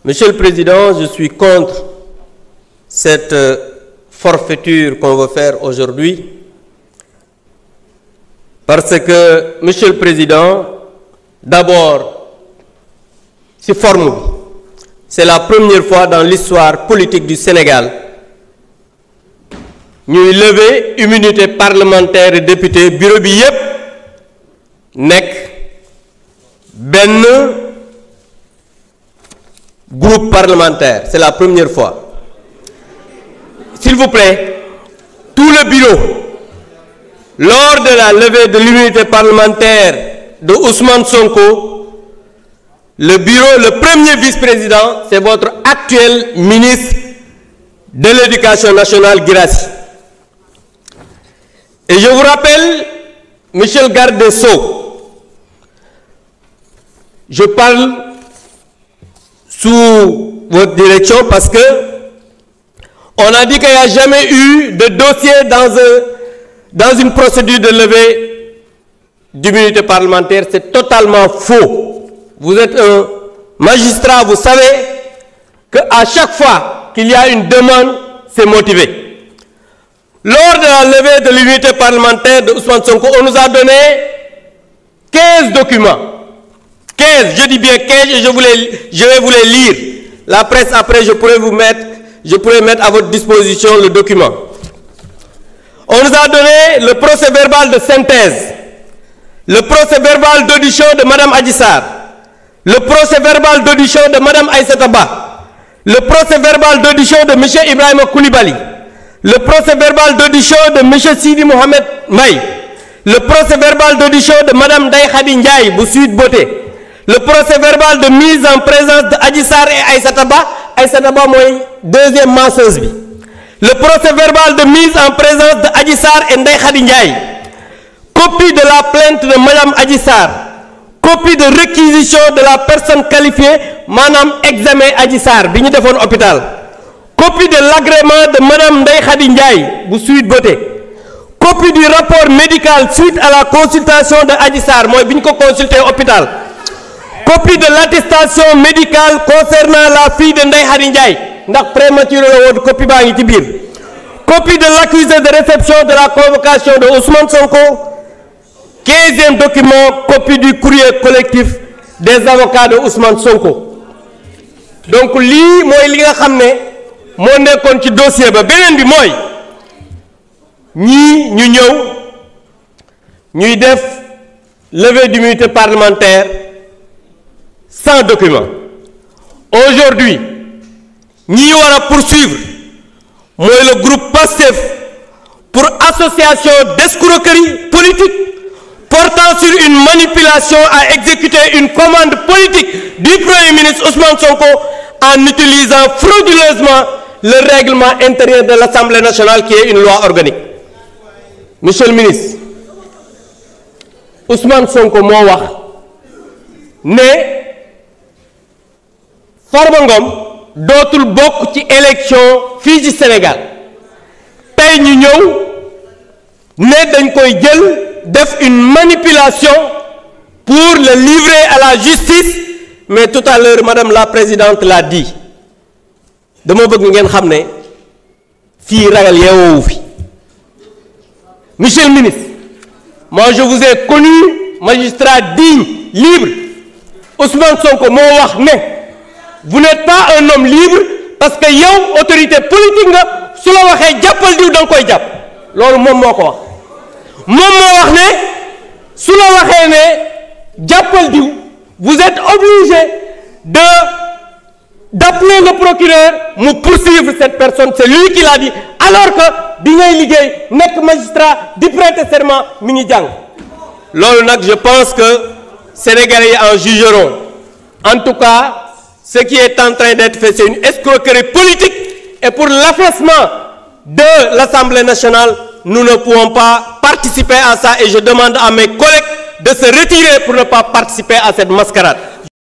Monsieur le Président, je suis contre cette forfaiture qu'on veut faire aujourd'hui parce que, Monsieur le Président, d'abord, c'est forme. C'est la première fois dans l'histoire politique du Sénégal ñuy lever immunité parlementaire et député bureau bi yépp nekk benn groupe parlementaire. C'est la première fois. S'il vous plaît, tout le bureau, lors de la levée de l'immunité parlementaire de Ousmane Sonko, le bureau, le premier vice-président, c'est votre actuel ministre de l'Éducation nationale, Guirassy. Et je vous rappelle, monsieur le garde des Sceaux, je parle sous votre direction parce que on a dit qu'il n'y a jamais eu de dossier dans une procédure de levée d'immunité parlementaire. C'est totalement faux. Vous êtes un magistrat, vous savez qu'à chaque fois qu'il y a une demande, c'est motivé. Lors de la levée de l'immunité parlementaire de Ousmane Sonko, on nous a donné 15 documents. 15, je dis bien 15 et je vais vous les lire. La presse, après, je pourrais mettre à votre disposition le document. On nous a donné le procès verbal de synthèse, le procès verbal d'audition de Mme Adji Sarr, le procès verbal d'audition de Mme Aïssata Ba, le procès verbal d'audition de M. Ibrahima Koulibaly, le procès verbal d'audition de M. Sidi Mohamed Maï, le procès verbal d'audition de Mme Ndeye Khady Ndiaye bu Sweet Beauté, le procès verbal de mise en présence de Adji Sarr et Aïssata Ba mooy deuxième masseuse bi, le procès verbal de mise en présence de Adji Sarr et Ndeye Khady Ndiaye, copie de la plainte de Mme Adji Sarr, copie de réquisition de la personne qualifiée maanaam examen Adji Sarr bi ñu defoon hôpital, copie de l'agrément de Mme Ndeye Khady Ndiaye bu Sweet Beauté, copie du rapport médical suite à la consultation de Adji Sarr mooy bi ñu ko consulté hôpital, copie de l'attestation médicale concernant la fille de Ndeye Khady Ndiaye ndax prématuré la woon copie baa ngi ci biir, copie de l'accusé de réception de la convocation de Ousmane Sonko, 15e document, copie du courrier collectif des avocats de Ousmane Sonko. Donc lii mooy li nga xam ne moo nekkoon ci dossier ba. Beneen bi mooy ñii ñu ñëw ñuy def levée d'immunité parlementaire sans document. Aujourd'hui ñi war a poursuivre mooy le groupe PASTEF pour association d'escroquerie politique portant sur une manipulation à exécuter une commande politique du Premier ministre Ousmane Sonko en utilisant frauduleusement le règlement intérieur de l'Assemblée nationale qui est une loi organique. Monsieur le ministre, Ousmane Sonko moo wax ne Farba Ngom dootul bokk ci élection fii ci Sénégal. Tey ñu ñëw ne dañ koy jël def une manipulation pour le livrer à la justice, mais tout à l'heure madame la présidente l'a dit. Dama bëgg ngeen xam ne fii ragal yeewoowu fi. Monsieur le ministre, moi je vous ai connu magistrat digne, libre. Ousmane Sonko moo wax ne vous n'êtes pas un homme libre parce que yow autorité politique nga su la waxee jàppal diw da nga koy jàpp. Loolu moom moo ko wax. Moom moo wax ne su la waxee ne jàppal diw vous êtes obligé d'appeler le procureur mu poursuivre cette personne. C'est lui qui l'a dit alors que bi ngay liggéey nekk magistrat di prêter serment mi ngi jàng. Loolu nag je pense que Sénégalais en jugeront. En tout cas ce qui est en train d'être fait c'est une escroquerie politique et pour l'affaissement de l'Assemblée nationale nous ne pouvons pas participer à ça et je demande à mes collègues de se retirer pour ne pas participer à cette mascarade.